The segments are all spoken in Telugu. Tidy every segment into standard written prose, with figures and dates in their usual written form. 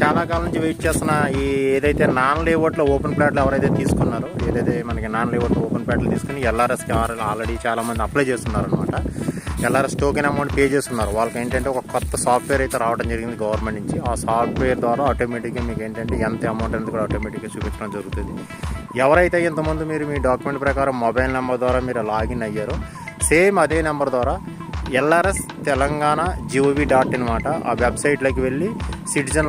చాలా కాలం నుంచి వెయిట్ చేస్తున్న ఈ ఏదైతే నాన్ లేఅవుట్లో ఓపెన్ ప్లాట్లు ఎవరైతే తీసుకున్నారో, ఏదైతే మనకి నాన్ లేఅవుట్లో ఓపెన్ ప్లాట్లు తీసుకుని ఎల్ఆర్ఎస్కి ఆల్రెడీ చాలామంది అప్లై చేస్తున్నారు అనమాట. ఎల్ఆర్ఎస్ టోకెన్ అమౌంట్ పే చేస్తున్నారు. వాళ్ళకి ఏంటంటే ఒక కొత్త సాఫ్ట్వేర్ అయితే రావడం జరిగింది గవర్నమెంట్ నుంచి. ఆ సాఫ్ట్వేర్ ద్వారా ఆటోమేటిక్గా మీకు ఏంటంటే ఎంత అమౌంట్ అనేది కూడా ఆటోమేటిక్గా చూపించడం జరుగుతుంది. ఎవరైతే ఇంతకుముందు మీరు మీ డాక్యుమెంట్ ప్రకారం మొబైల్ నెంబర్ ద్వారా మీరు లాగిన్ అయ్యారో, సేమ్ అదే నెంబర్ ద్వారా ఎల్ఆర్ఎస్ తెలంగాణ GOV.in అనమాట. ఆ వెబ్సైట్లోకి వెళ్ళి సిటిజన్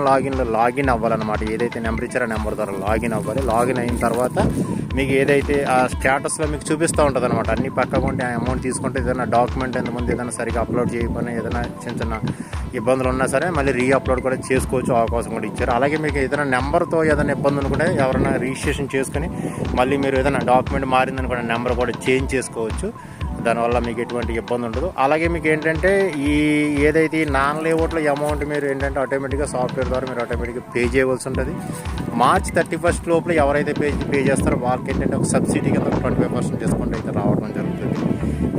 లాగిన్ అవ్వాలన్నమాట. ఏదైతే నెంబర్ ఇచ్చారో ఆ నెంబర్ ద్వారా లాగిన్ అవ్వాలి. లాగిన్ అయిన తర్వాత మీకు ఏదైతే ఆ స్టేటస్లో మీకు చూపిస్తూ ఉంటుంది అనమాట. అన్ని పక్కగా ఉంటే ఆ అమౌంట్ తీసుకుంటే ఏదైనా డాక్యుమెంట్ ఎంతమంది ఏదైనా సరిగా అప్లోడ్ చేయకపోయినా ఏదైనా చిన్న ఇబ్బందులు ఉన్నా సరే మళ్ళీ అప్లోడ్ కూడా చేసుకోవచ్చు అవకాశం కూడా ఇచ్చారు. అలాగే మీకు ఏదైనా నెంబర్తో ఏదైనా ఇబ్బంది అనుకుంటే ఎవరైనా రిజిస్ట్రేషన్ చేసుకుని మళ్ళీ మీరు ఏదైనా డాక్యుమెంట్ మారిందనుకుంటే నెంబర్ కూడా చేంజ్ చేసుకోవచ్చు. దానివల్ల మీకు ఎటువంటి ఇబ్బంది ఉండదు. అలాగే మీకు ఏంటంటే ఈ ఏదైతే నాన్ లేఅవుట్లో అమౌంట్ మీరు ఏంటంటే ఆటోమేటిక్గా సాఫ్ట్వేర్ ద్వారా మీరు ఆటోమేటిక్గా పే చేయవలసి ఉంటుంది. మార్చ్ 31 లోపల ఎవరైతే పే చేస్తారో వాళ్ళకి ఏంటంటే ఒక సబ్సిడీ కింద 25% డిస్కౌంట్ అయితే రావడం జరుగుతుంది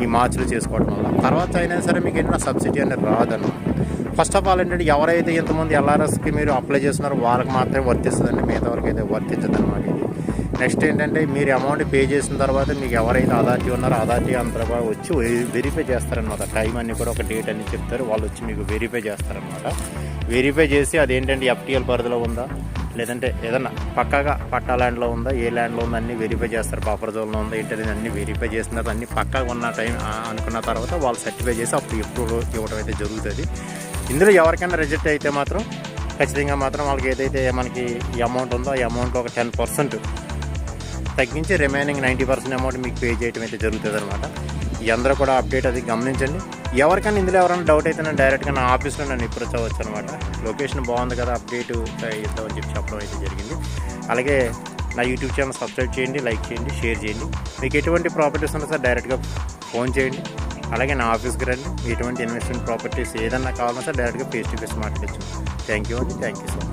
ఈ మార్చిలో చేసుకోవడం వల్ల. తర్వాత అయినా సరే మీకు ఏంటంటే సబ్సిడీ అనేది రాదన్నమాట. ఫస్ట్ ఆఫ్ ఆల్ ఏంటంటే ఎవరైతే ఇంతమంది ఎల్ఆర్ఎస్కి మీరు అప్లై చేస్తున్నారో వాళ్ళకి మాత్రమే వర్తిస్తుందండి, మిగతా వరకు అయితే వర్తించదు అనమాట. ఇది నెక్స్ట్ ఏంటంటే మీరు అమౌంట్ పే చేసిన తర్వాత మీకు ఎవరైతే అథారిటీ ఉన్నారో అథారిటీ అంతా కూడా వచ్చి వెరిఫై చేస్తారనమాట. టైం అన్నీ కూడా ఒక డేట్ అని చెప్తారు, వాళ్ళు వచ్చి మీకు వెరిఫై చేస్తారనమాట. వెరిఫై చేసి అదేంటంటే FTL పరిధిలో ఉందా లేదంటే ఏదన్నా పక్కాగా పట్టా ల్యాండ్లో ఉందా, ఏ ల్యాండ్లో ఉందా అన్నీ వెరిఫై చేస్తారు. బఫర్ జోన్లో ఉందా ఏంటనేది అన్నీ వెరిఫై చేసిన తర్వాత అన్నీ పక్కాగా ఉన్న టైం అనుకున్న తర్వాత వాళ్ళు సర్టిఫై చేసి అప్పుడు ఎప్పుడు ఇవ్వడం అయితే జరుగుతుంది. ఇందులో ఎవరికైనా రిజెక్ట్ అయితే మాత్రం ఖచ్చితంగా మాత్రం వాళ్ళకి ఏదైతే మనకి ఈ అమౌంట్ ఉందో ఆ అమౌంట్లో ఒక 10% తగ్గించి రిమైనింగ్ 90% అమౌంట్ మీకు పే చేయడం అయితే జరుగుతుంది అనమాట. ఈ అందరూ కూడా అప్డేట్ అది గమనించండి. ఎవరికైనా ఇందులో ఎవరైనా డౌట్ అయితే నేను డైరెక్ట్గా నా ఆఫీస్లో నన్ను అప్రోచ్ అవ్వచ్చు అనమాట. లొకేషన్ బాగుంది కదా, అప్డేట్ ఇద్దామని చెప్పడం అయితే జరిగింది. అలాగే నా యూట్యూబ్ ఛానల్ సబ్స్క్రైబ్ చేయండి, లైక్ చేయండి, షేర్ చేయండి. మీకు ఎటువంటి ప్రాపర్టీస్ ఉన్నా సార్ డైరెక్ట్గా ఫోన్ చేయండి. అలాగే నా ఆఫీస్కి రండి. ఎటువంటి ఇన్వెస్ట్మెంట్ ప్రాపర్టీస్ ఏదన్నా కావాలన్నా సార్ డైరెక్ట్గా ఫేస్ టు ఫేస్ మాట్లాడచ్చు. థ్యాంక్ యూ అండి, థ్యాంక్ యూ సో మచ్.